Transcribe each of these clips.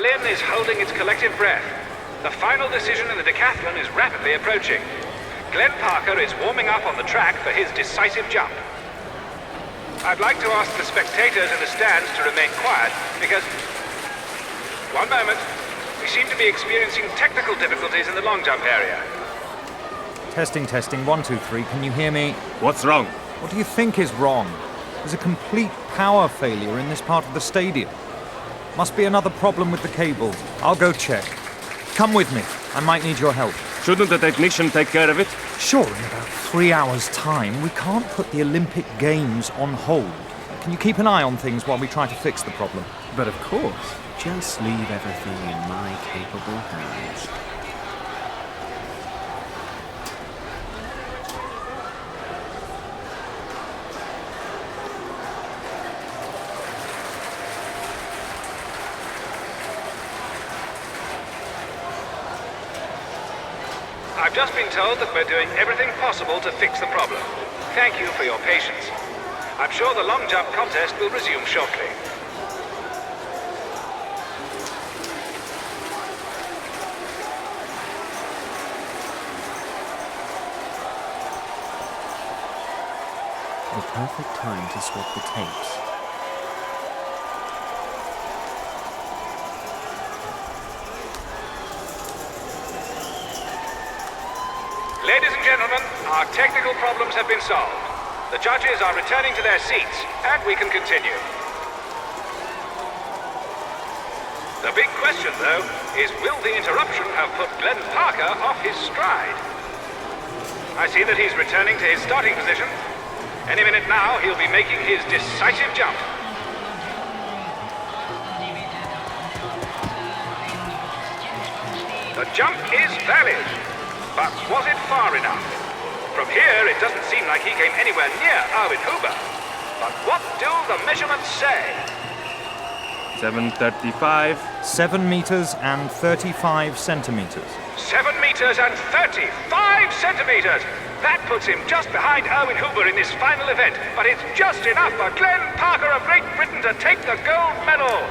Berlin is holding its collective breath. The final decision in the decathlon is rapidly approaching. Glenn Parker is warming up on the track for his decisive jump. I'd like to ask the spectators in the stands to remain quiet, because... One moment. We seem to be experiencing technical difficulties in the long jump area. Testing, testing. 1, 2, 3. Can you hear me? What's wrong? What do you think is wrong? There's a complete power failure in this part of the stadium. Must be another problem with the cables. I'll go check. Come with me. I might need your help. Shouldn't the technician take care of it? Sure, in about 3 hours' time. We can't put the Olympic Games on hold. Can you keep an eye on things while we try to fix the problem? But of course. Just leave everything in my capable hands. I've just been told that we're doing everything possible to fix the problem. Thank you for your patience. I'm sure the long jump contest will resume shortly. The perfect time to swap the tapes. Ladies and gentlemen, our technical problems have been solved. The judges are returning to their seats, and we can continue. The big question, though, is will the interruption have put Glenn Parker off his stride? I see that he's returning to his starting position. Any minute now, he'll be making his decisive jump. The jump is valid, but was it far enough? From here, it doesn't seem like he came anywhere near Erwin Huber. But what do the measurements say? 7:35. 7 meters and 35 centimeters. 7 meters and 35 centimeters! That puts him just behind Erwin Huber in this final event, but it's just enough for Glenn Parker of Great Britain to take the gold medal!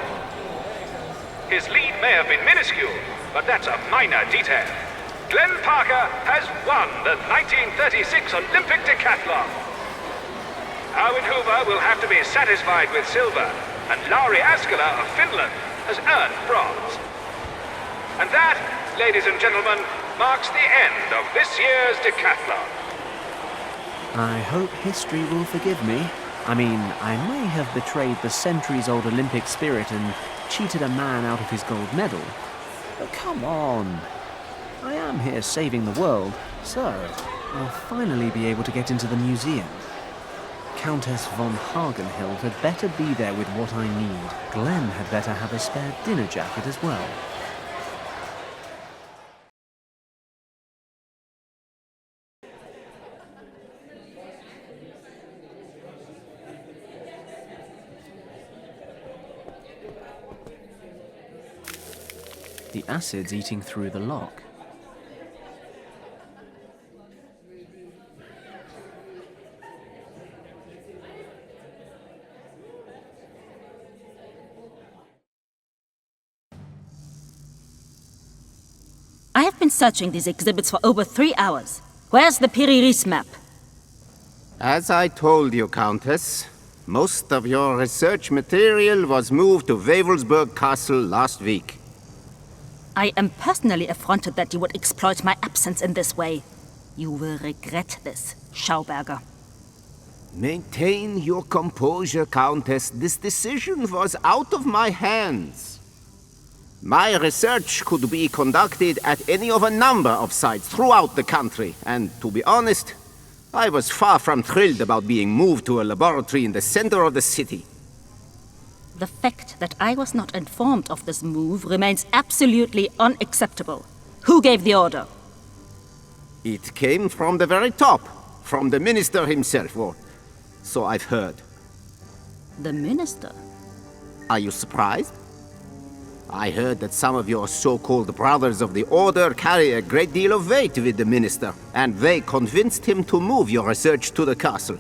His lead may have been minuscule, but that's a minor detail. Glenn Parker has won the 1936 Olympic decathlon. Erwin Huber will have to be satisfied with silver, and Lauri Askela of Finland has earned bronze. And that, ladies and gentlemen, marks the end of this year's decathlon. I hope history will forgive me. I mean, I may have betrayed the centuries-old Olympic spirit and cheated a man out of his gold medal. But come on. I am here saving the world, so I'll finally be able to get into the museum. Countess von Hagenhild had better be there with what I need. Glenn had better have a spare dinner jacket as well. The acid's eating through the lock. I have been searching these exhibits for over 3 hours. Where's the Piriris map? As I told you, Countess, most of your research material was moved to Wewelsburg Castle last week. I am personally affronted that you would exploit my absence in this way. You will regret this, Schauberger. Maintain your composure, Countess. This decision was out of my hands. My research could be conducted at any of a number of sites throughout the country, and to be honest, I was far from thrilled about being moved to a laboratory in the center of the city. The fact that I was not informed of this move remains absolutely unacceptable. Who gave the order? It came from the very top, from the minister himself, or so I've heard. The minister? Are you surprised? I heard that some of your so-called brothers of the Order carry a great deal of weight with the minister, and they convinced him to move your research to the castle.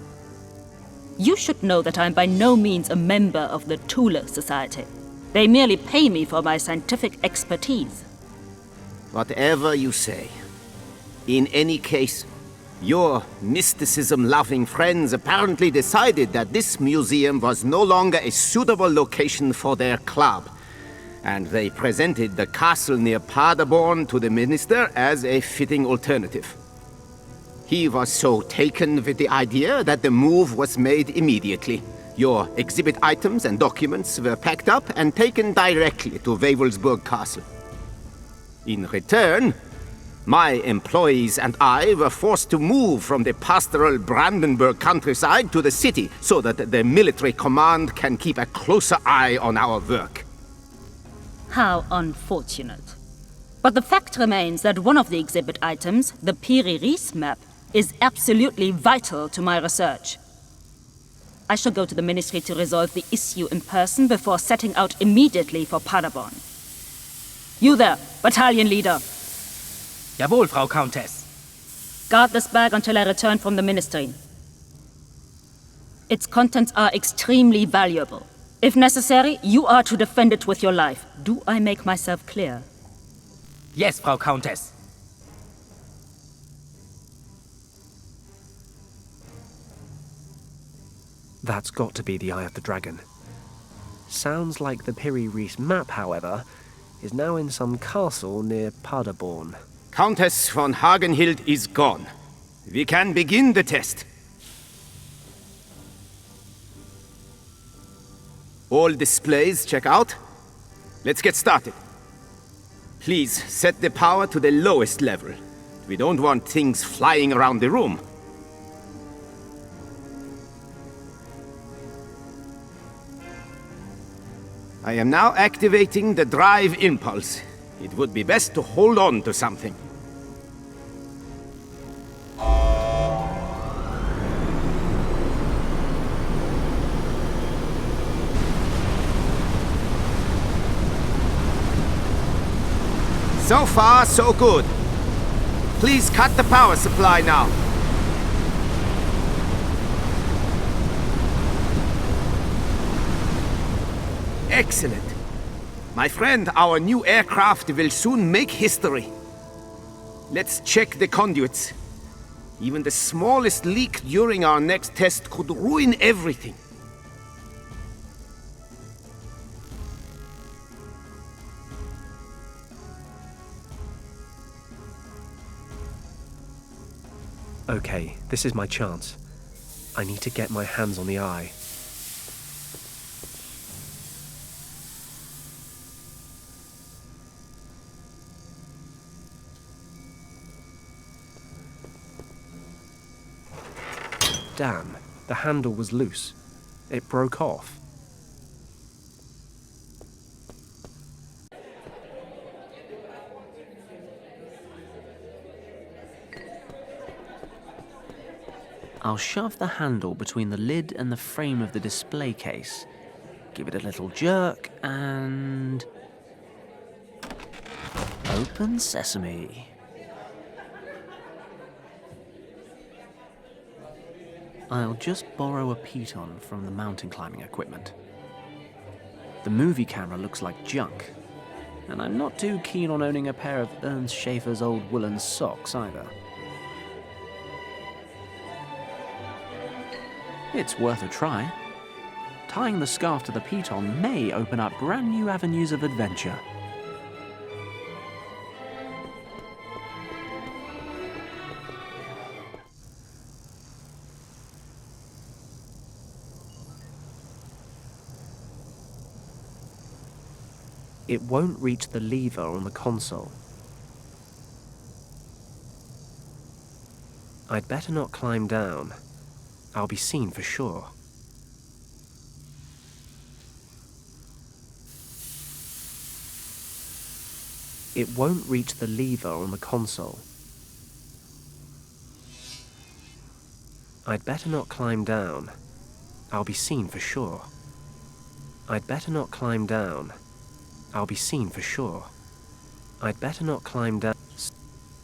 You should know that I am by no means a member of the Thule Society. They merely pay me for my scientific expertise. Whatever you say. In any case, your mysticism-loving friends apparently decided that this museum was no longer a suitable location for their club, and they presented the castle near Paderborn to the minister as a fitting alternative. He was so taken with the idea that the move was made immediately. Your exhibit items and documents were packed up and taken directly to Wewelsburg Castle. In return, my employees and I were forced to move from the pastoral Brandenburg countryside to the city so that the military command can keep a closer eye on our work. How unfortunate. But the fact remains that one of the exhibit items, the Piri-Reis map, is absolutely vital to my research. I shall go to the ministry to resolve the issue in person before setting out immediately for Paderborn. You there, battalion leader. Jawohl, Frau Countess. Guard this bag until I return from the ministry. Its contents are extremely valuable. If necessary, you are to defend it with your life. Do I make myself clear? Yes, Frau Countess. That's got to be the Eye of the Dragon. Sounds like the Piri-Reis map, however, is now in some castle near Paderborn. Countess von Hagenhild is gone. We can begin the test. All displays check out. Let's get started. Please set the power to the lowest level. We don't want things flying around the room. I am now activating the drive impulse. It would be best to hold on to something. So far, so good. Please cut the power supply now. Excellent. My friend, our new aircraft will soon make history. Let's check the conduits. Even the smallest leak during our next test could ruin everything. Okay, this is my chance. I need to get my hands on the eye. Damn, the handle was loose. It broke off. I'll shove the handle between the lid and the frame of the display case, give it a little jerk, and... open sesame. I'll just borrow a piton from the mountain climbing equipment. The movie camera looks like junk, and I'm not too keen on owning a pair of Ernst Schaefer's old woolen socks either. It's worth a try. Tying the scarf to the piton may open up brand new avenues of adventure. It won't reach the lever on the console. I'd better not climb down. I'll be seen for sure. It won't reach the lever on the console. I'd better not climb down. I'll be seen for sure. I'd better not climb down. I'll be seen for sure. I'd better not climb down.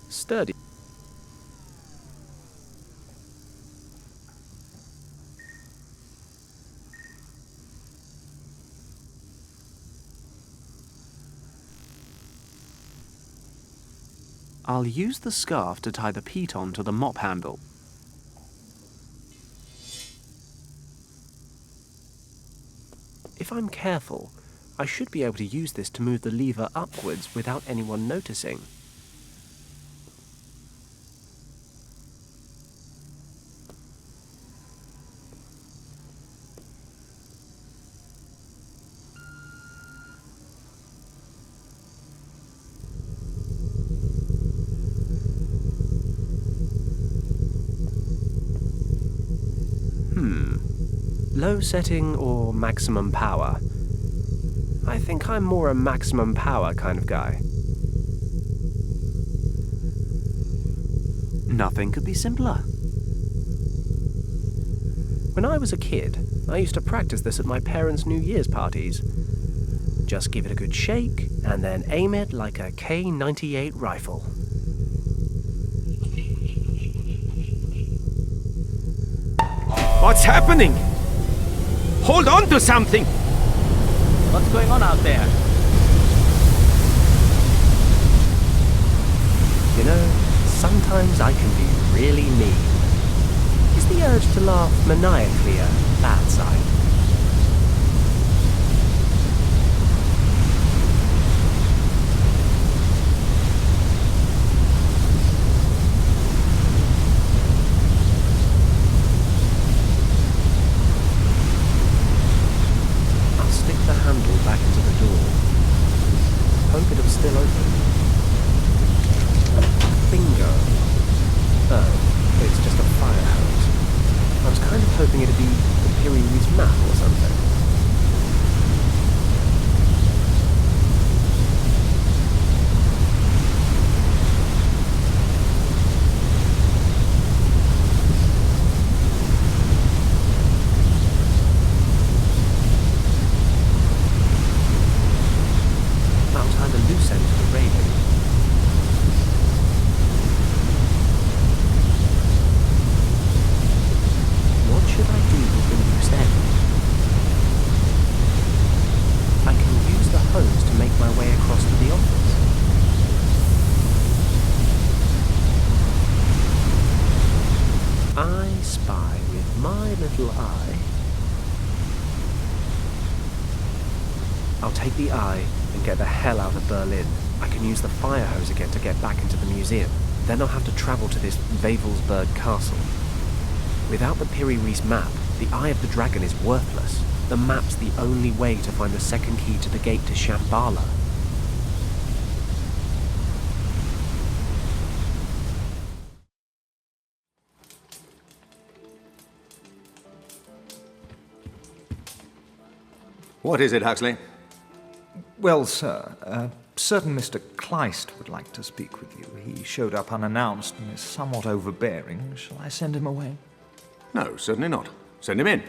Sturdy. I'll use the scarf to tie the peat on to the mop handle. If I'm careful, I should be able to use this to move the lever upwards without anyone noticing. Low setting or maximum power? I think I'm more a maximum power kind of guy. Nothing could be simpler. When I was a kid, I used to practice this at my parents' New Year's parties. Just give it a good shake, and then aim it like a K-98 rifle. What's happening? Hold on to something! What's going on out there? You know, sometimes I can be really mean. Is the urge to laugh maniacally a bad sign? I'll take the eye and get the hell out of Berlin. I can use the fire hose again to get back into the museum. Then I'll have to travel to this Wavelsberg castle. Without the Piri Reis map, the Eye of the Dragon is worthless. The map's the only way to find the second key to the gate to Shambhala. What is it, Huxley? Well, sir, a certain Mr. Kleist would like to speak with you. He showed up unannounced and is somewhat overbearing. Shall I send him away? No, certainly not. Send him in.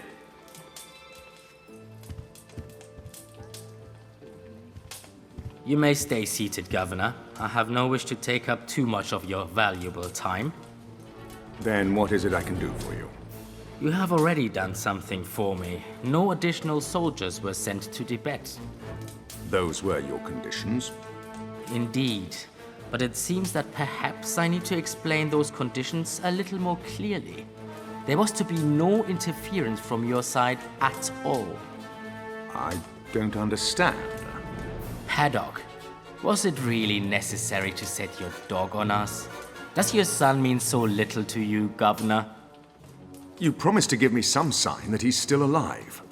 You may stay seated, Governor. I have no wish to take up too much of your valuable time. Then what is it I can do for you? You have already done something for me. No additional soldiers were sent to Tibet. Those were your conditions? Indeed. But it seems that perhaps I need to explain those conditions a little more clearly. There was to be no interference from your side at all. I don't understand. Paddock, was it really necessary to set your dog on us? Does your son mean so little to you, Governor? You promised to give me some sign that he's still alive.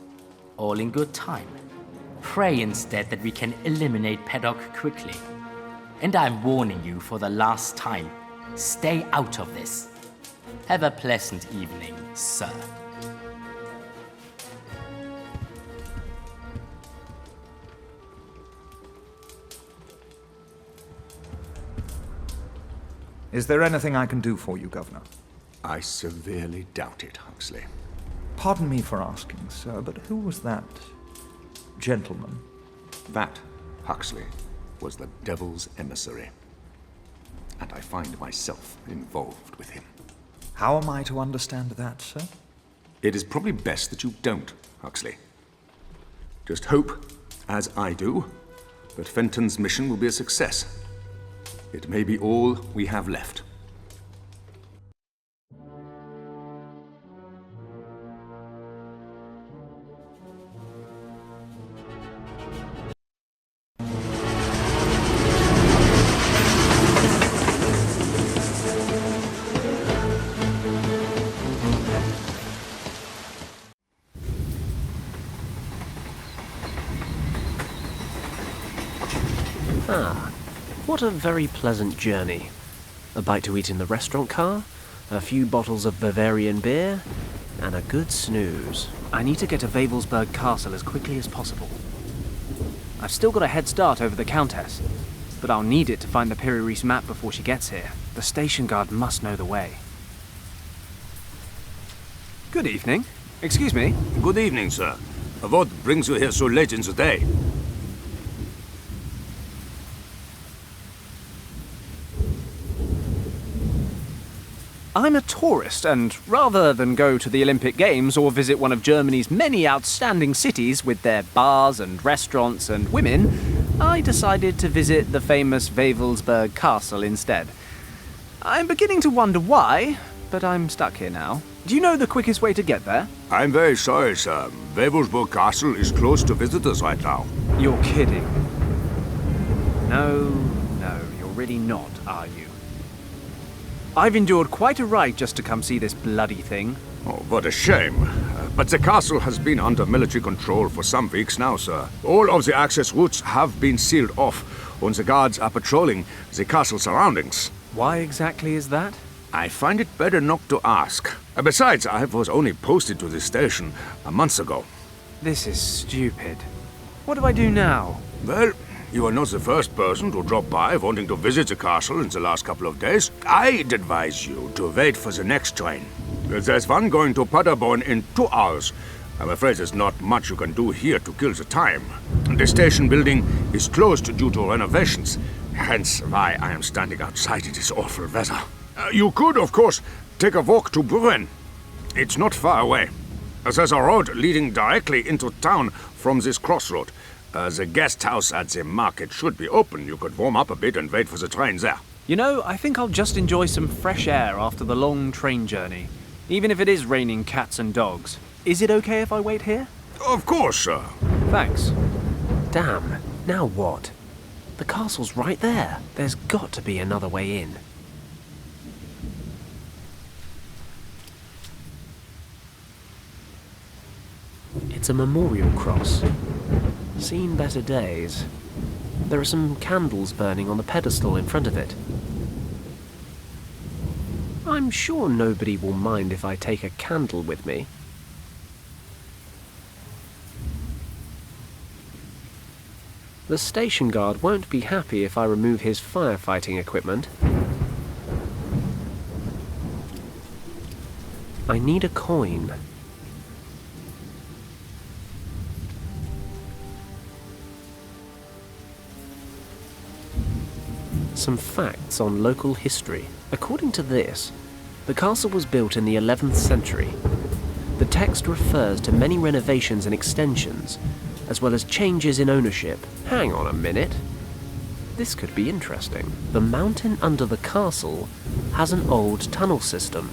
All in good time. Pray instead that we can eliminate Paddock quickly. And I'm warning you for the last time. Stay out of this. Have a pleasant evening, sir. Is there anything I can do for you, Governor? I severely doubt it, Huxley. Pardon me for asking, sir, but who was that gentleman? That, Huxley, was the devil's emissary. And I find myself involved with him. How am I to understand that, sir? It is probably best that you don't, Huxley. Just hope, as I do, that Fenton's mission will be a success. It may be all we have left. Ah, what a very pleasant journey. A bite to eat in the restaurant car, a few bottles of Bavarian beer, and a good snooze. I need to get to Wewelsburg Castle as quickly as possible. I've still got a head start over the Countess, but I'll need it to find the Piri map before she gets here. The station guard must know the way. Good evening. Excuse me. Good evening, sir. What brings you here so late in the day? I'm a tourist, and rather than go to the Olympic Games or visit one of Germany's many outstanding cities with their bars and restaurants and women, I decided to visit the famous Wewelsburg Castle instead. I'm beginning to wonder why, but I'm stuck here now. Do you know the quickest way to get there? I'm very sorry, sir. Wewelsburg Castle is closed to visitors right now. You're kidding. No, you're really not, are you? I've endured quite a ride just to come see this bloody thing. Oh, what a shame. But the castle has been under military control for some weeks now, sir. All of the access routes have been sealed off, and the guards are patrolling the castle surroundings. Why exactly is that? I find it better not to ask. Besides, I was only posted to this station a month ago. This is stupid. What do I do now? Well, you are not the first person to drop by wanting to visit the castle in the last couple of days. I'd advise you to wait for the next train. There's one going to Paderborn in 2 hours. I'm afraid there's not much you can do here to kill the time. The station building is closed due to renovations, hence why I am standing outside in this awful weather. You could, of course, take a walk to Brünn. It's not far away. There's a road leading directly into town from this crossroad. The guest house at the market should be open. You could warm up a bit and wait for the train there. You know, I think I'll just enjoy some fresh air after the long train journey, even if it is raining cats and dogs. Is it okay if I wait here? Of course, sir. Thanks. Damn, now what? The castle's right there. There's got to be another way in. It's a memorial cross. Seen better days. There are some candles burning on the pedestal in front of it. I'm sure nobody will mind if I take a candle with me. The station guard won't be happy if I remove his firefighting equipment. I need a coin. Some facts on local history. According to this, the castle was built in the 11th century. The text refers to many renovations and extensions, as well as changes in ownership. Hang on a minute. This could be interesting. The mountain under the castle has an old tunnel system.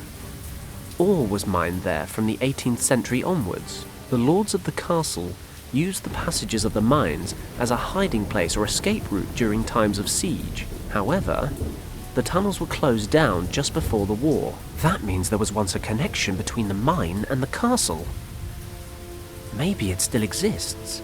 Ore was mined there from the 18th century onwards. The lords of the castle used the passages of the mines as a hiding place or escape route during times of siege. However, the tunnels were closed down just before the war. That means there was once a connection between the mine and the castle. Maybe it still exists.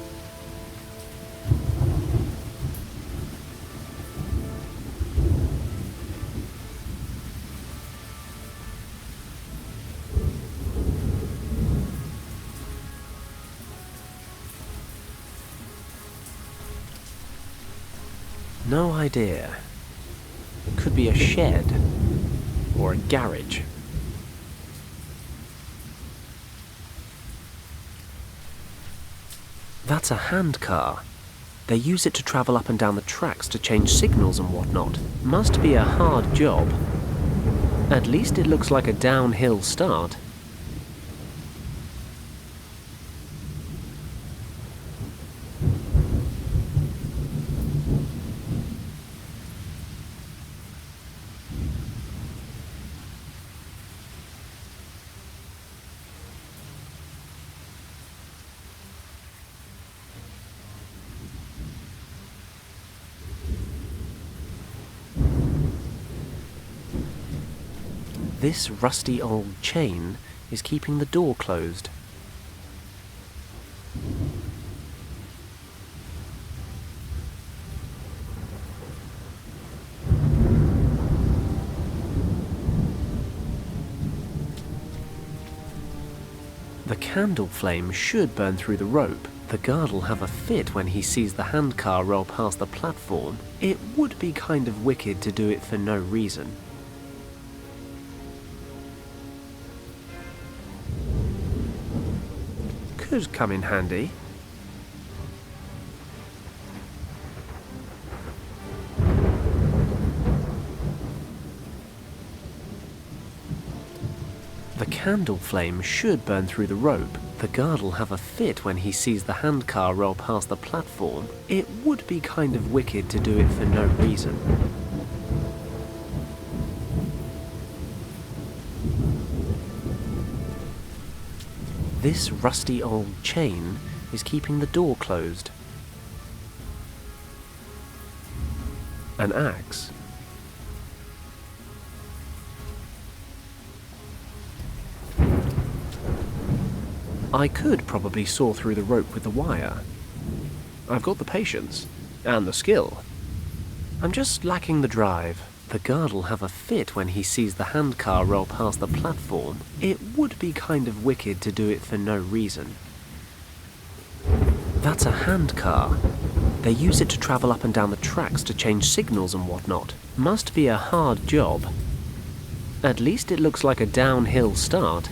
No idea. Could be a shed or a garage. That's a handcar. They use it to travel up and down the tracks to change signals and whatnot. Must be a hard job. At least it looks like a downhill start. This rusty old chain is keeping the door closed. The candle flame should burn through the rope. The guard'll have a fit when he sees the handcar roll past the platform. It would be kind of wicked to do it for no reason. Could come in handy. The candle flame should burn through the rope. The guard'll have a fit when he sees the handcar roll past the platform. It would be kind of wicked to do it for no reason. This rusty old chain is keeping the door closed. An axe. I could probably saw through the rope with the wire. I've got the patience and the skill. I'm just lacking the drive. The guard'll have a fit when he sees the handcar roll past the platform. It would be kind of wicked to do it for no reason. That's a handcar. They use it to travel up and down the tracks to change signals and whatnot. Must be a hard job. At least it looks like a downhill start.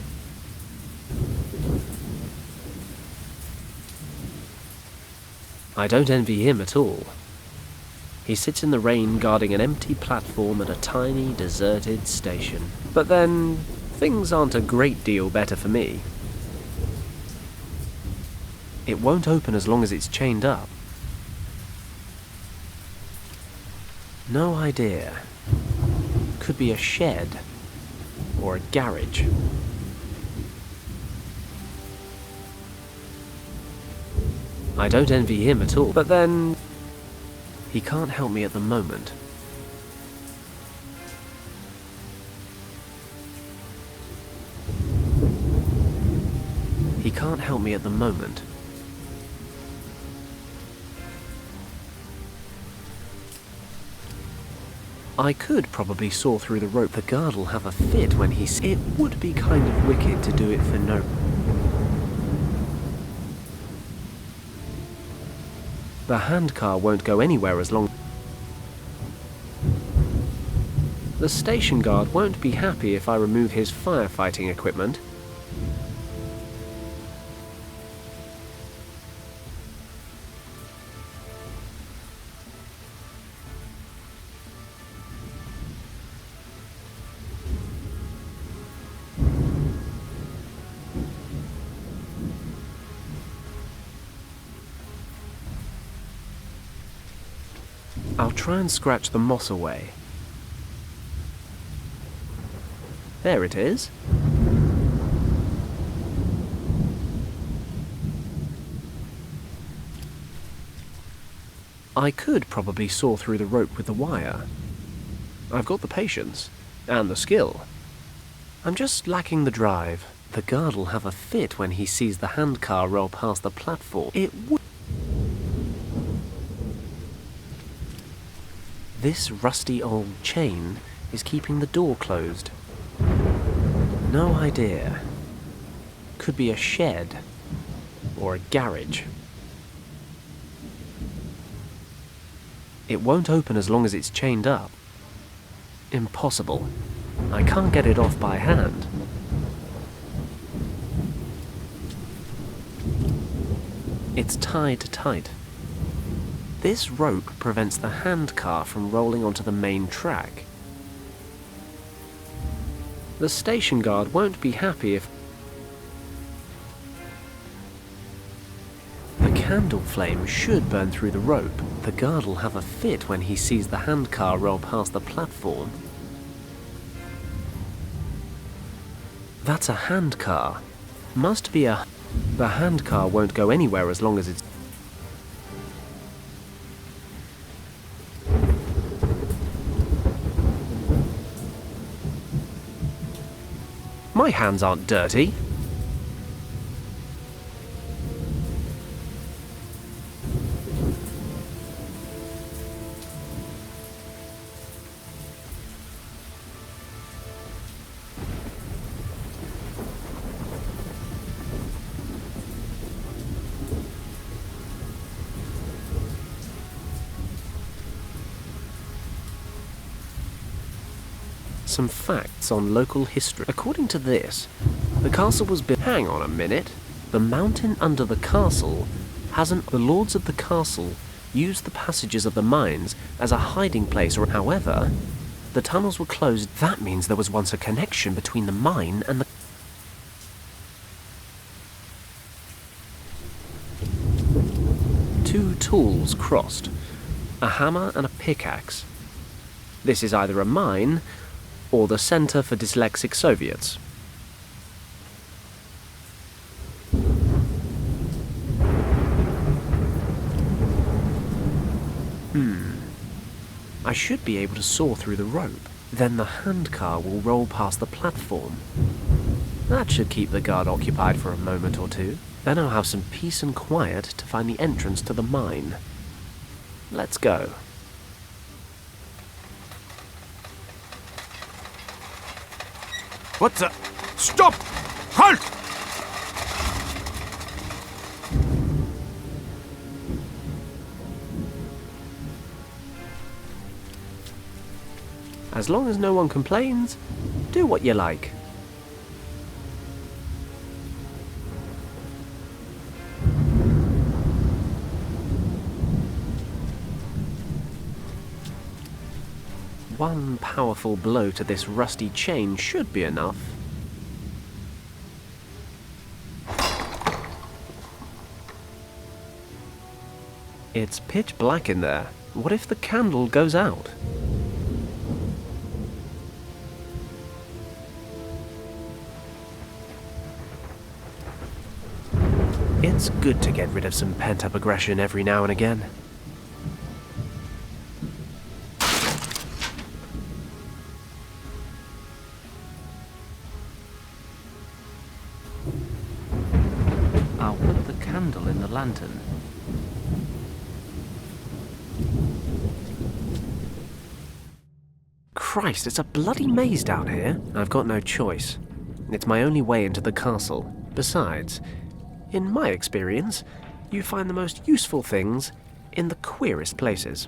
I don't envy him at all. He sits in the rain guarding an empty platform at a tiny, deserted station. But then, things aren't a great deal better for me. It won't open as long as it's chained up. No idea. Could be a shed or a garage. I don't envy him at all, but then he can't help me at the moment. He can't help me at the moment. I could probably saw through the rope. The guard'll have a fit when he's... It would be kind of wicked to do it for no... The handcar won't go anywhere as long... The station guard won't be happy if I remove his firefighting equipment. I'll try and scratch the moss away. There it is. I could probably saw through the rope with the wire. I've got the patience and the skill. I'm just lacking the drive. The guard'll have a fit when he sees the handcar roll past the platform. It would... This rusty old chain is keeping the door closed. No idea. Could be a shed or a garage. It won't open as long as it's chained up. Impossible. I can't get it off by hand. It's tied tight. This rope prevents the handcar from rolling onto the main track. The station guard won't be happy if... The candle flame should burn through the rope. The guard'll have a fit when he sees the handcar roll past the platform. That's a handcar. Must be a... The handcar won't go anywhere as long as it's... My hands aren't dirty. Some facts on local history. According to this, the castle was built... Hang on a minute. The mountain under the castle hasn't... The lords of the castle used the passages of the mines as a hiding place, or however, the tunnels were closed. That means there was once a connection between the mine and the... Two tools crossed. A hammer and a pickaxe. This is either a mine or the Center for Dyslexic Soviets. I should be able to saw through the rope. Then the handcar will roll past the platform. That should keep the guard occupied for a moment or two. Then I'll have some peace and quiet to find the entrance to the mine. Let's go. What the? Stop! Halt! As long as no one complains, do what you like. One powerful blow to this rusty chain should be enough. It's pitch black in there. What if the candle goes out? It's good to get rid of some pent-up aggression every now and again. I'll put the candle in the lantern. Christ, it's a bloody maze down here. I've got no choice. It's my only way into the castle. Besides, in my experience, you find the most useful things in the queerest places.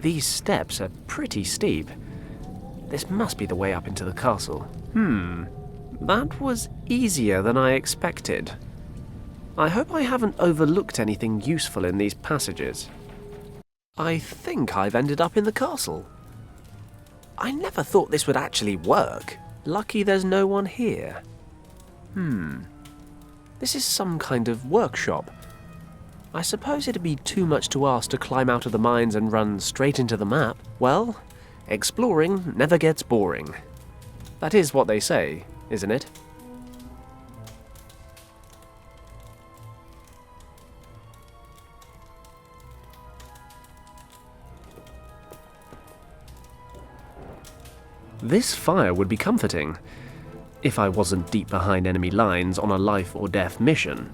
These steps are pretty steep. This must be the way up into the castle. That was easier than I expected. I hope I haven't overlooked anything useful in these passages. I think I've ended up in the castle. I never thought this would actually work. Lucky there's no one here. This is some kind of workshop. I suppose it'd be too much to ask to climb out of the mines and run straight into the map. Well, exploring never gets boring. That is what they say, isn't it? This fire would be comforting, if I wasn't deep behind enemy lines on a life or death mission.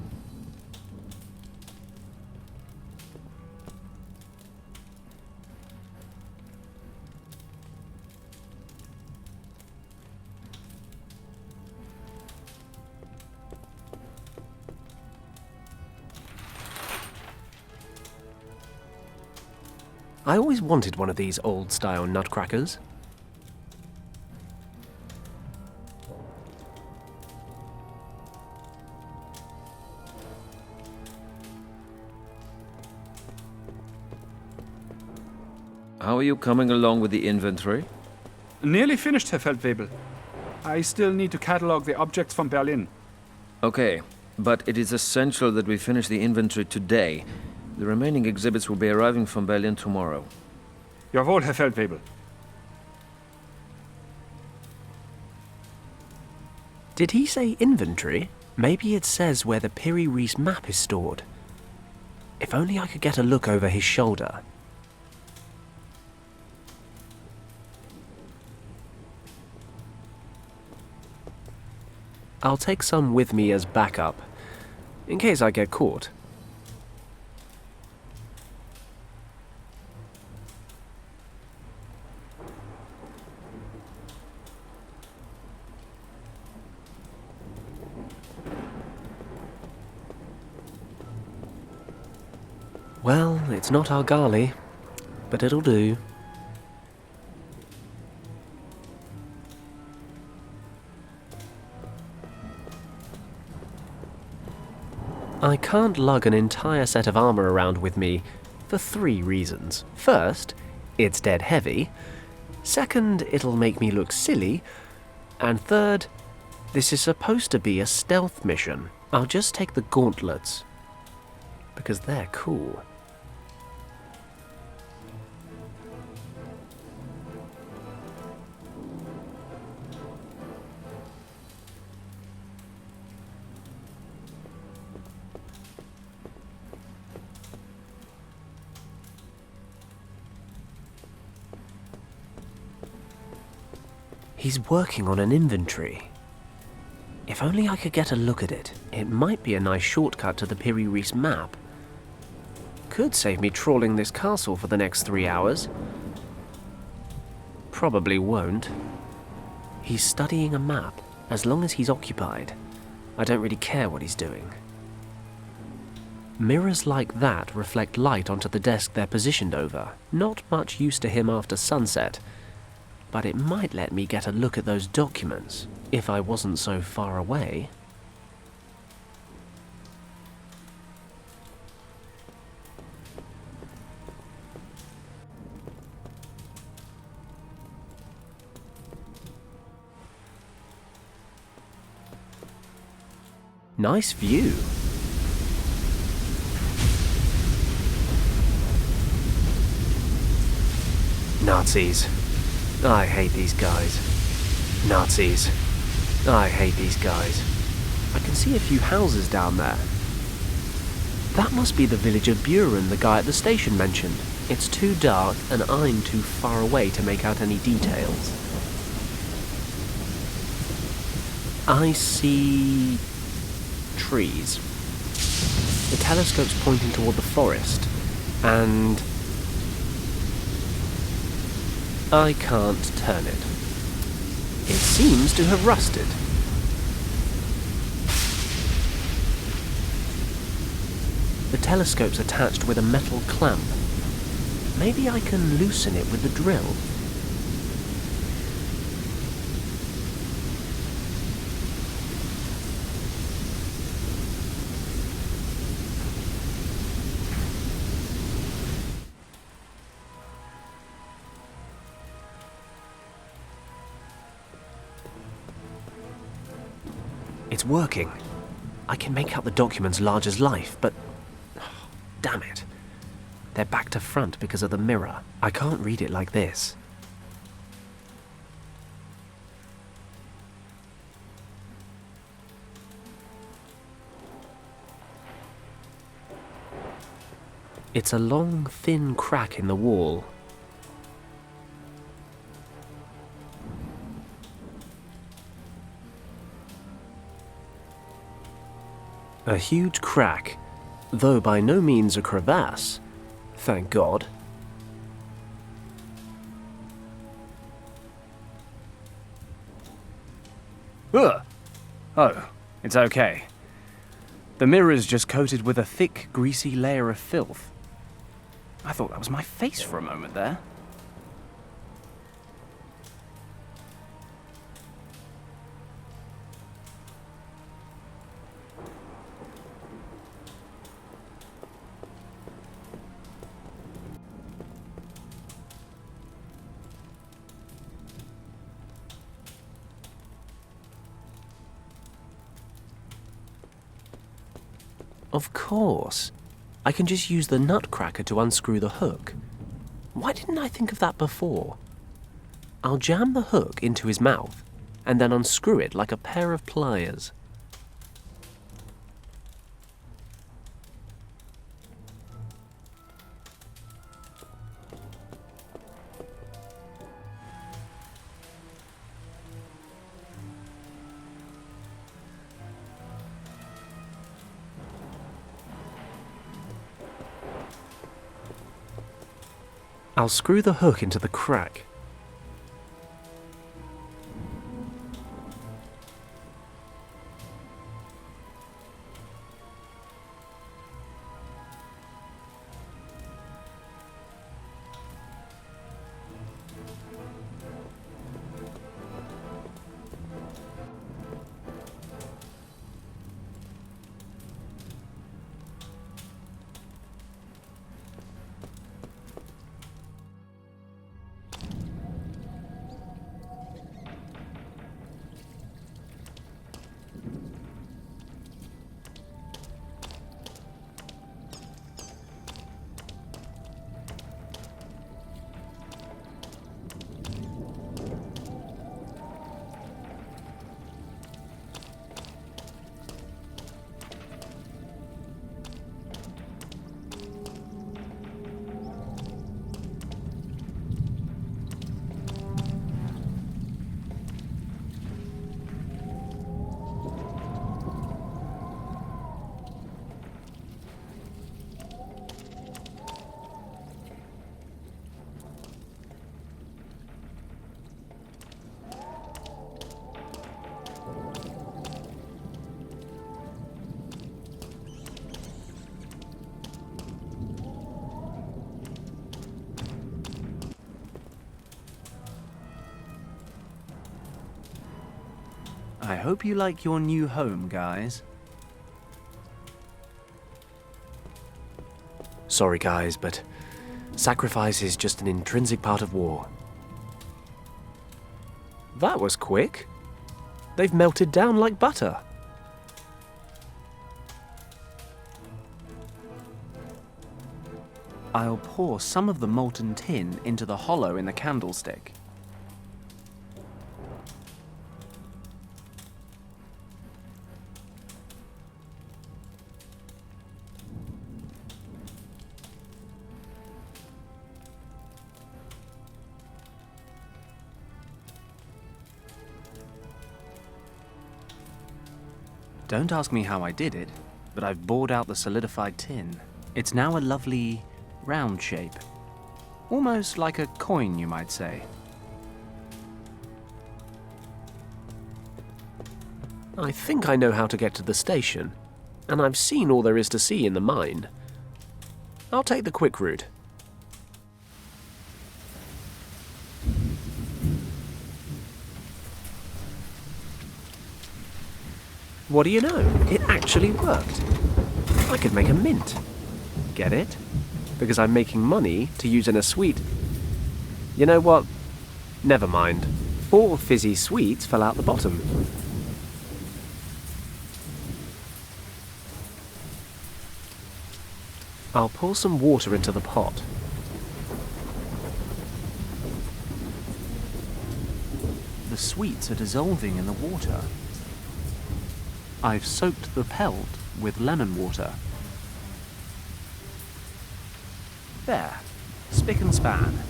I always wanted one of these old-style nutcrackers. How are you coming along with the inventory? Nearly finished, Herr Feldwebel. I still need to catalogue the objects from Berlin. Okay, but it is essential that we finish the inventory today. The remaining exhibits will be arriving from Berlin tomorrow. Jawohl, Herr Feldwebel. Did he say inventory? Maybe it says where the Piri Reis map is stored. If only I could get a look over his shoulder. I'll take some with me as backup, in case I get caught. Well, it's not Argali, but it'll do. I can't lug an entire set of armor around with me for 3 reasons. First, it's dead heavy. Second, it'll make me look silly. And third, this is supposed to be a stealth mission. I'll just take the gauntlets, because they're cool. He's working on an inventory. If only I could get a look at it. It might be a nice shortcut to the Piri Reis map. Could save me trawling this castle for the next 3 hours. Probably won't. He's studying a map. As long as he's occupied, I don't really care what he's doing. Mirrors like that reflect light onto the desk they're positioned over. Not much use to him after sunset, but it might let me get a look at those documents if I wasn't so far away. Nice view. Nazis. I hate these guys. Nazis. I hate these guys. I can see a few houses down there. That must be the village of Buren the guy at the station mentioned. It's too dark and I'm too far away to make out any details. I see trees. The telescope's pointing toward the forest, and I can't turn it. It seems to have rusted. The telescope's attached with a metal clamp. Maybe I can loosen it with the drill. It's working. I can make out the documents large as life, but... damn it. They're back to front because of the mirror. I can't read it like this. It's a long, thin crack in the wall. A huge crack, though by no means a crevasse. Thank God. Ugh. Oh, it's okay. The mirror's just coated with a thick, greasy layer of filth. I thought that was my face for a moment there. Of course. I can just use the nutcracker to unscrew the hook. Why didn't I think of that before? I'll jam the hook into his mouth, and then unscrew it like a pair of pliers. I'll screw the hook into the crack. I hope you like your new home, guys. Sorry guys, but sacrifice is just an intrinsic part of war. That was quick. They've melted down like butter. I'll pour some of the molten tin into the hollow in the candlestick. Don't ask me how I did it, but I've bored out the solidified tin. It's now a lovely round shape. Almost like a coin, you might say. I think I know how to get to the station, and I've seen all there is to see in the mine. I'll take the quick route. What do you know? It actually worked. I could make a mint. Get it? Because I'm making money to use in a sweet. You know what? Never mind. 4 fizzy sweets fell out the bottom. I'll pour some water into the pot. The sweets are dissolving in the water. I've soaked the pelt with lemon water. There, spick and span.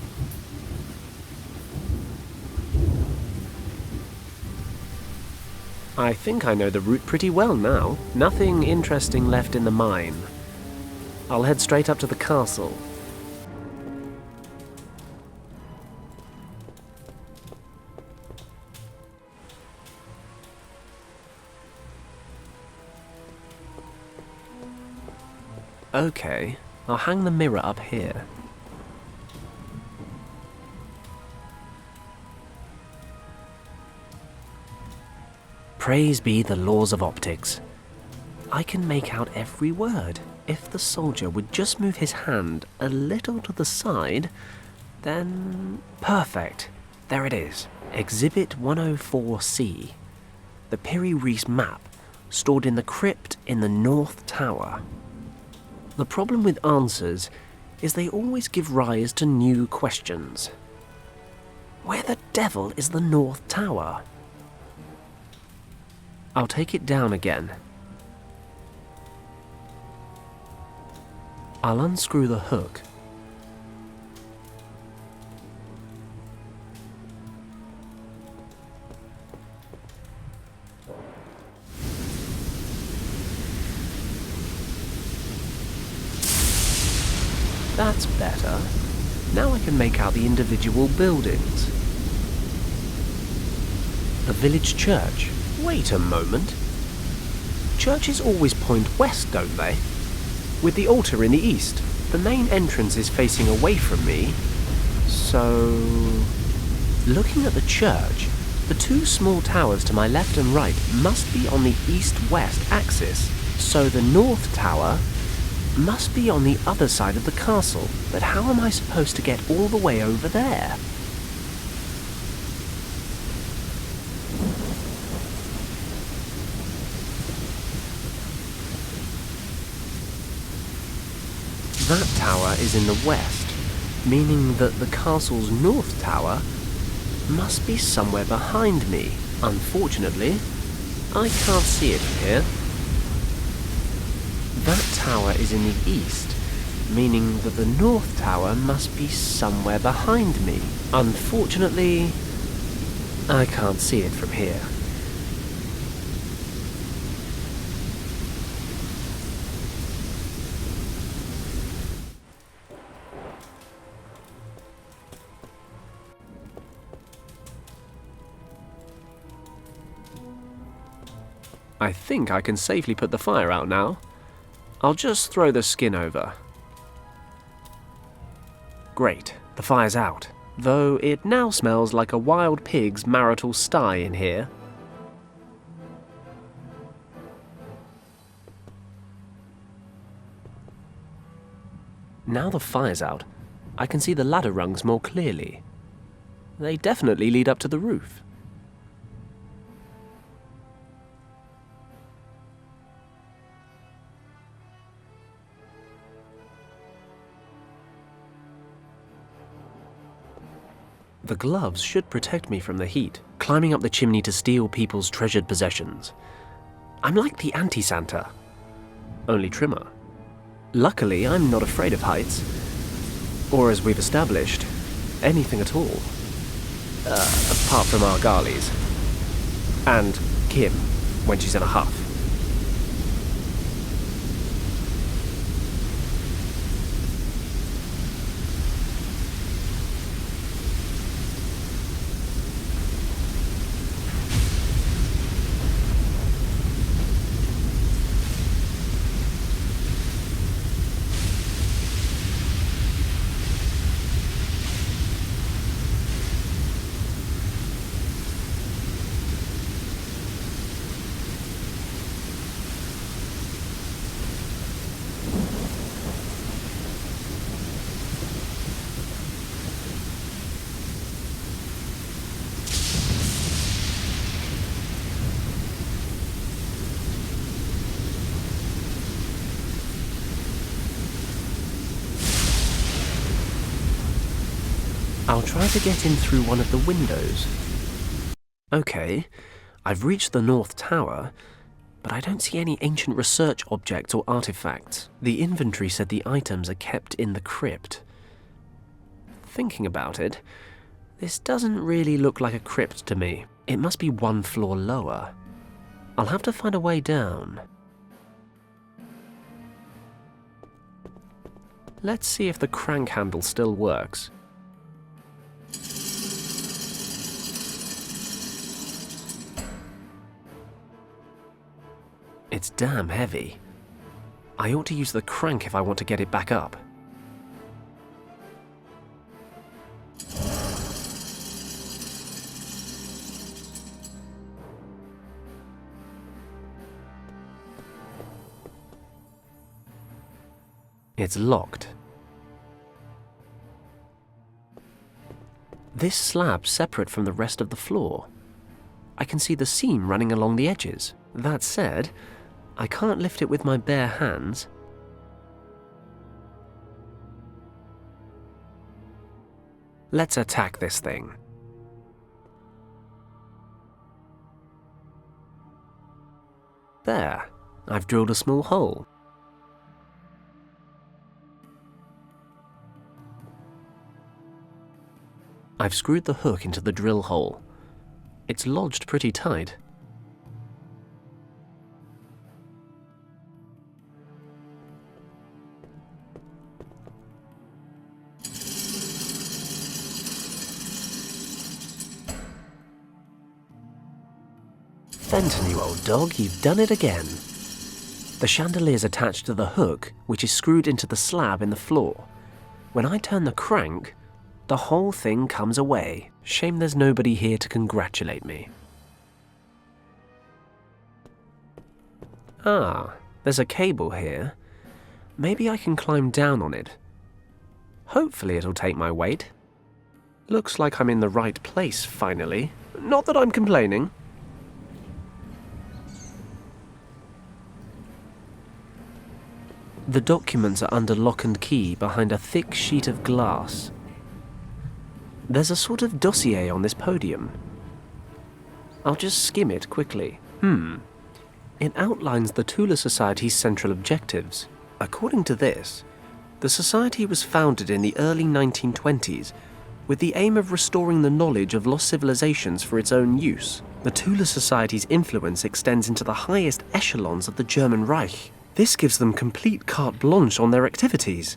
I think I know the route pretty well now. Nothing interesting left in the mine. I'll head straight up to the castle. Okay, I'll hang the mirror up here. Praise be the laws of optics. I can make out every word. If the soldier would just move his hand a little to the side, then... perfect. There it is. Exhibit 104C. The Piri Reis map, stored in the crypt in the North Tower. The problem with answers is they always give rise to new questions. Where the devil is the North Tower? I'll take it down again. I'll unscrew the hook. That's better. Now I can make out the individual buildings. The village church. Wait a moment. Churches always point west, don't they? With the altar in the east, the main entrance is facing away from me. So... looking at the church, the two small towers to my left and right must be on the east-west axis. So the north tower must be on the other side of the castle. But how am I supposed to get all the way over there? That tower is in the west, meaning that the castle's north tower must be somewhere behind me. Unfortunately, I can't see it from here. That tower is in the east, meaning that the north tower must be somewhere behind me. Unfortunately, I can't see it from here. I think I can safely put the fire out now. I'll just throw the skin over. Great, the fire's out, though it now smells like a wild pig's marital sty in here. Now the fire's out, I can see the ladder rungs more clearly. They definitely lead up to the roof. The gloves should protect me from the heat, climbing up the chimney to steal people's treasured possessions. I'm like the anti-Santa, only trimmer. Luckily, I'm not afraid of heights, or as we've established, anything at all. Apart from our Garleys. And Kim, when she's in a huff. I'll try to get in through one of the windows. Okay, I've reached the North Tower, but I don't see any ancient research objects or artifacts. The inventory said the items are kept in the crypt. Thinking about it, this doesn't really look like a crypt to me. It must be one floor lower. I'll have to find a way down. Let's see if the crank handle still works. It's damn heavy. I ought to use the crank if I want to get it back up. It's locked. This slab's separate from the rest of the floor. I can see the seam running along the edges. That said, I can't lift it with my bare hands. Let's attack this thing. There, I've drilled a small hole. I've screwed the hook into the drill hole. It's lodged pretty tight. Fenton, you old dog, you've done it again. The chandelier's attached to the hook, which is screwed into the slab in the floor. When I turn the crank, the whole thing comes away. Shame there's nobody here to congratulate me. Ah, there's a cable here. Maybe I can climb down on it. Hopefully it'll take my weight. Looks like I'm in the right place, finally. Not that I'm complaining. The documents are under lock and key behind a thick sheet of glass. There's a sort of dossier on this podium. I'll just skim it quickly. It outlines the Tula Society's central objectives. According to this, the Society was founded in the early 1920s with the aim of restoring the knowledge of lost civilizations for its own use. The Tula Society's influence extends into the highest echelons of the German Reich. This gives them complete carte blanche on their activities.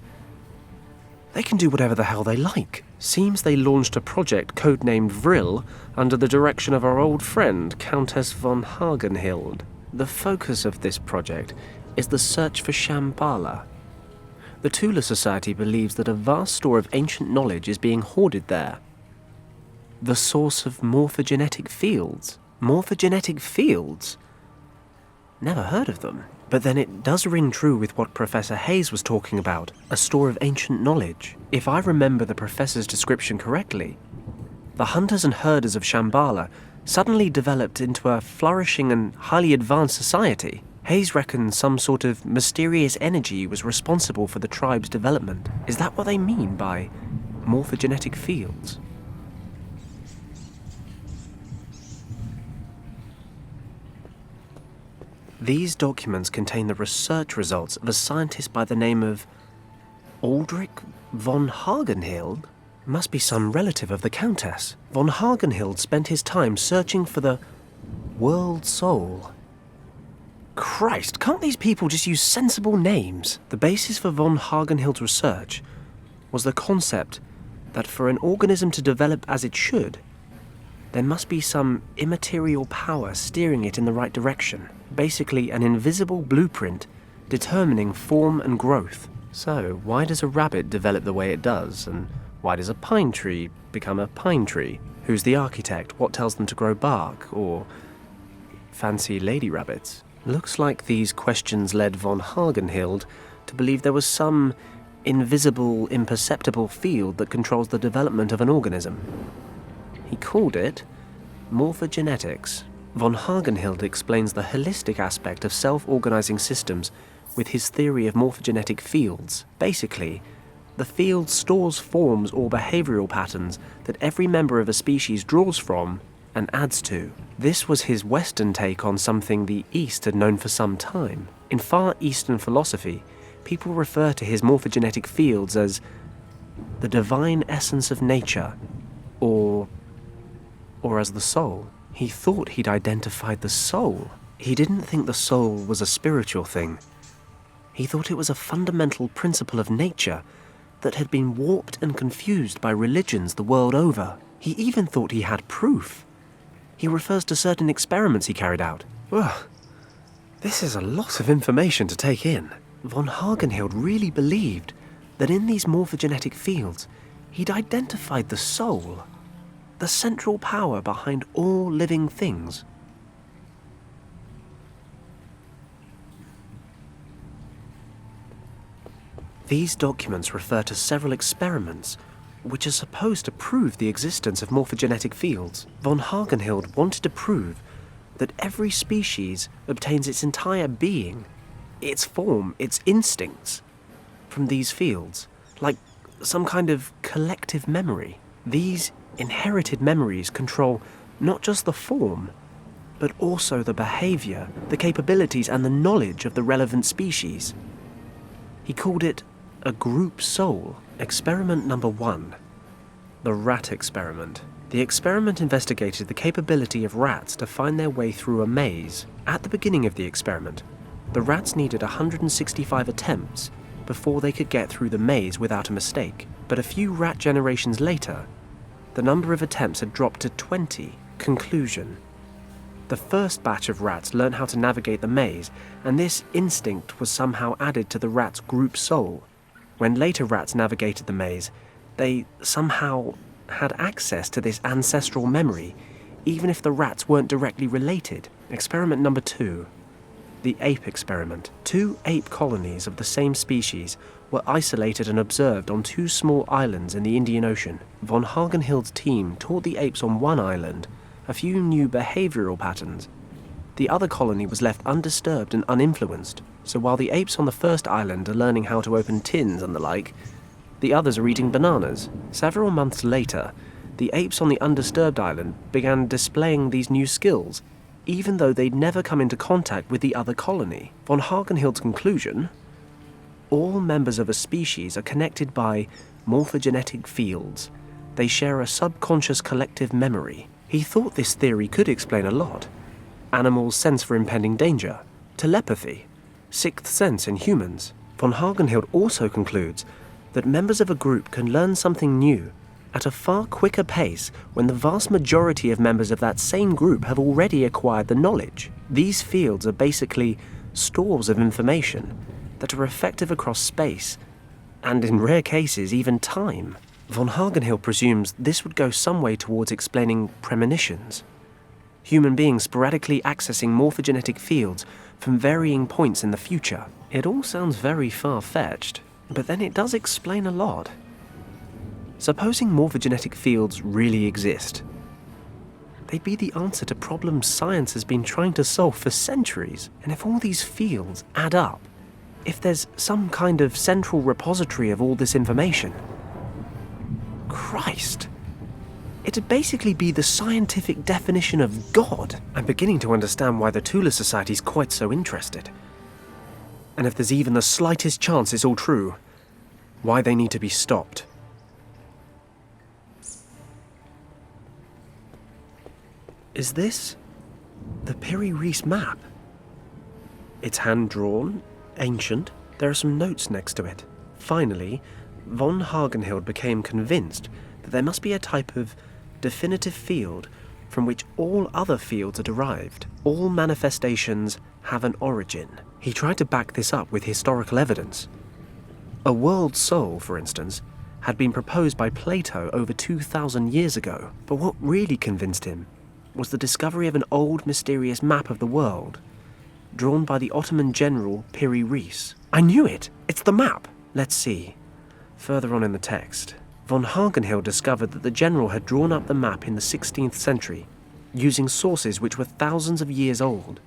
They can do whatever the hell they like. Seems they launched a project codenamed Vril under the direction of our old friend, Countess von Hagenhild. The focus of this project is the search for Shambhala. The Tula Society believes that a vast store of ancient knowledge is being hoarded there. The source of morphogenetic fields. Morphogenetic fields? Never heard of them. But then it does ring true with what Professor Hayes was talking about, a store of ancient knowledge. If I remember the professor's description correctly, the hunters and herders of Shambhala suddenly developed into a flourishing and highly advanced society. Hayes reckons some sort of mysterious energy was responsible for the tribe's development. Is that what they mean by morphogenetic fields? These documents contain the research results of a scientist by the name of Aldrich von Hagenhild. Must be some relative of the Countess. Von Hagenhild spent his time searching for the world soul. Christ, can't these people just use sensible names? The basis for von Hagenhild's research was the concept that for an organism to develop as it should, there must be some immaterial power steering it in the right direction. Basically, an invisible blueprint determining form and growth. So, why does a rabbit develop the way it does? And why does a pine tree become a pine tree? Who's the architect? What tells them to grow bark? Or fancy lady rabbits? Looks like these questions led von Hagenhild to believe there was some invisible, imperceptible field that controls the development of an organism. He called it morphogenetics. Von Hagenhild explains the holistic aspect of self-organizing systems with his theory of morphogenetic fields. Basically, The field stores forms or behavioral patterns that every member of a species draws from and adds to. This was his Western take on something the East had known for some time. In Far Eastern philosophy, people refer to his morphogenetic fields as the divine essence of nature, or as the soul. He thought he'd identified the soul. He didn't think the soul was a spiritual thing. He thought it was a fundamental principle of nature that had been warped and confused by religions the world over. He even thought he had proof. He refers to certain experiments he carried out. Ugh, this is a lot of information to take in. Von Hagenhild really believed that in these morphogenetic fields, he'd identified the soul, the central power behind all living things. These documents refer to several experiments which are supposed to prove the existence of morphogenetic fields. Von Hagenhild wanted to prove that every species obtains its entire being, its form, its instincts, from these fields, like some kind of collective memory. These inherited memories control not just the form, but also the behavior, the capabilities, and the knowledge of the relevant species. He called it a group soul. Experiment number 1. The rat experiment. The experiment investigated the capability of rats to find their way through a maze. At the beginning of the experiment, the rats needed 165 attempts before they could get through the maze without a mistake. But a few rat generations later, the number of attempts had dropped to 20. Conclusion. The first batch of rats learned how to navigate the maze, and this instinct was somehow added to the rat's group soul. When later rats navigated the maze, they somehow had access to this ancestral memory, even if the rats weren't directly related. Experiment number 2. The ape experiment. 2 ape colonies of the same species were isolated and observed on 2 small islands in the Indian Ocean. Von Hagenhild's team taught the apes on one island a few new behavioral patterns. The other colony was left undisturbed and uninfluenced, so while the apes on the first island are learning how to open tins and the like, the others are eating bananas. Several months later, the apes on the undisturbed island began displaying these new skills, even though they'd never come into contact with the other colony. Von Hagenhild's conclusion: all members of a species are connected by morphogenetic fields. They share a subconscious collective memory. He thought this theory could explain a lot. Animals' sense for impending danger, telepathy, sixth sense in humans. Von Hagenhild also concludes that members of a group can learn something new at a far quicker pace when the vast majority of members of that same group have already acquired the knowledge. These fields are basically stores of information that are effective across space, and in rare cases even time. Von Hagenhild presumes this would go some way towards explaining premonitions. Human beings sporadically accessing morphogenetic fields from varying points in the future. It all sounds very far-fetched, but then it does explain a lot. Supposing morphogenetic fields really exist, they'd be the answer to problems science has been trying to solve for centuries. And if all these fields add up, if there's some kind of central repository of all this information, Christ! It'd basically be the scientific definition of God. I'm beginning to understand why the Tula Society's quite so interested. And if there's even the slightest chance it's all true, why they need to be stopped. Is this the Piri Reis map? It's hand-drawn, ancient. There are some notes next to it. Finally, von Hagenhild became convinced that there must be a type of definitive field from which all other fields are derived. All manifestations have an origin. He tried to back this up with historical evidence. A world soul, for instance, had been proposed by Plato over 2,000 years ago. But what really convinced him was the discovery of an old, mysterious map of the world, drawn by the Ottoman general Piri Reis. I knew it! It's the map! Let's see. Further on in the text, von Hagenhild discovered that the general had drawn up the map in the 16th century, using sources which were thousands of years old.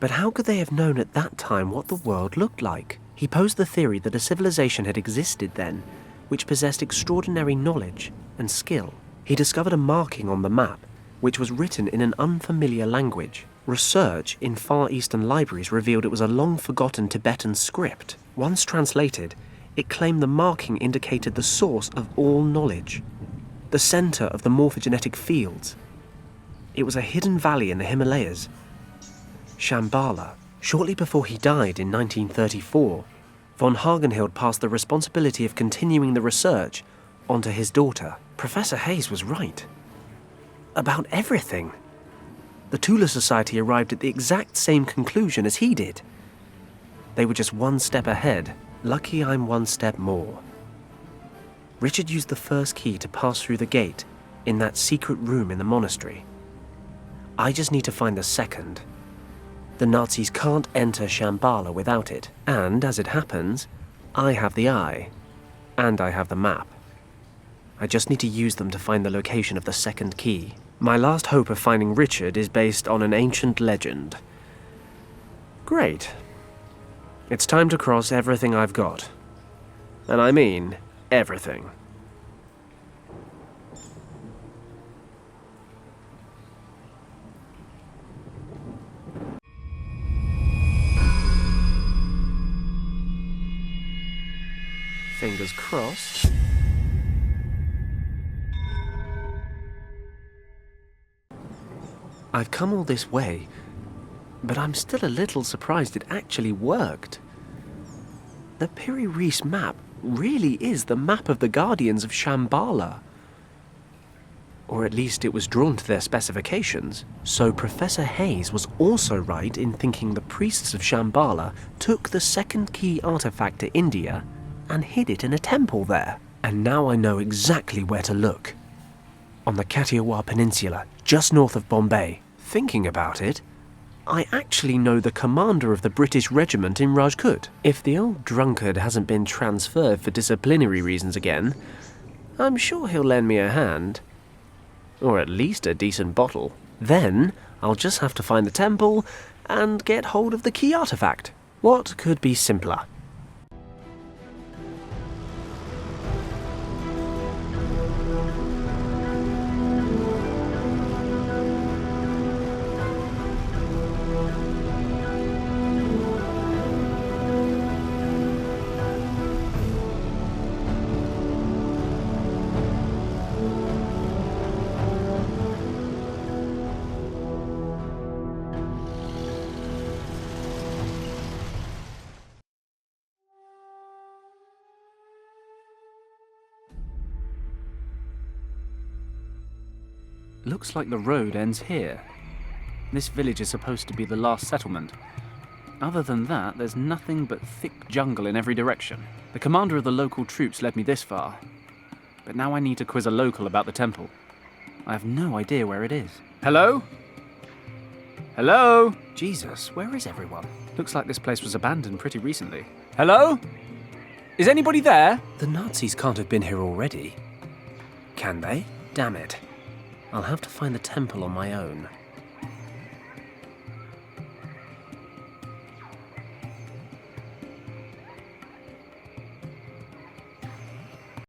But how could they have known at that time what the world looked like? He He posed the theory that a civilization had existed then, which possessed extraordinary knowledge and skill. He discovered a marking on the map, which was written in an unfamiliar language. Research in Far Eastern libraries revealed it was a long-forgotten Tibetan script. Once translated, it claimed the marking indicated the source of all knowledge, the center of the morphogenetic fields. It was a hidden valley in the Himalayas, Shambhala. Shortly before he died in 1934, von Hagenhild passed the responsibility of continuing the research onto his daughter. Professor Hayes was right. About everything. The Tula Society arrived at the exact same conclusion as he did. They were just one step ahead. Lucky I'm one step more. Richard used the first key to pass through the gate in that secret room in the monastery. I just need to find the second. The Nazis can't enter Shambhala without it, and as it happens, I have the eye, and I have the map. I just need to use them to find the location of the second key. My last hope of finding Richard is based on an ancient legend. Great. It's time to cross everything I've got. And I mean everything. Fingers crossed. I've come all this way, but I'm still a little surprised it actually worked. The Piri Reis map really is the map of the Guardians of Shambhala. Or at least it was drawn to their specifications. So Professor Hayes was also right in thinking the priests of Shambhala took the second key artifact to India and hid it in a temple there. And now I know exactly where to look. On the Kathiawar Peninsula, just north of Bombay. Thinking about it, I actually know the commander of the British regiment in Rajkot. If the old drunkard hasn't been transferred for disciplinary reasons again, I'm sure he'll lend me a hand. Or at least a decent bottle. Then I'll just have to find the temple and get hold of the key artifact. What could be simpler? Looks like the road ends here. This village is supposed to be the last settlement. Other than that, there's nothing but thick jungle in every direction. The commander of the local troops led me this far. But now I need to quiz a local about the temple. I have no idea where it is. Hello? Hello? Jesus, where is everyone? Looks like this place was abandoned pretty recently. Hello? Is anybody there? The Nazis can't have been here already. Can they? Damn it. I'll have to find the temple on my own.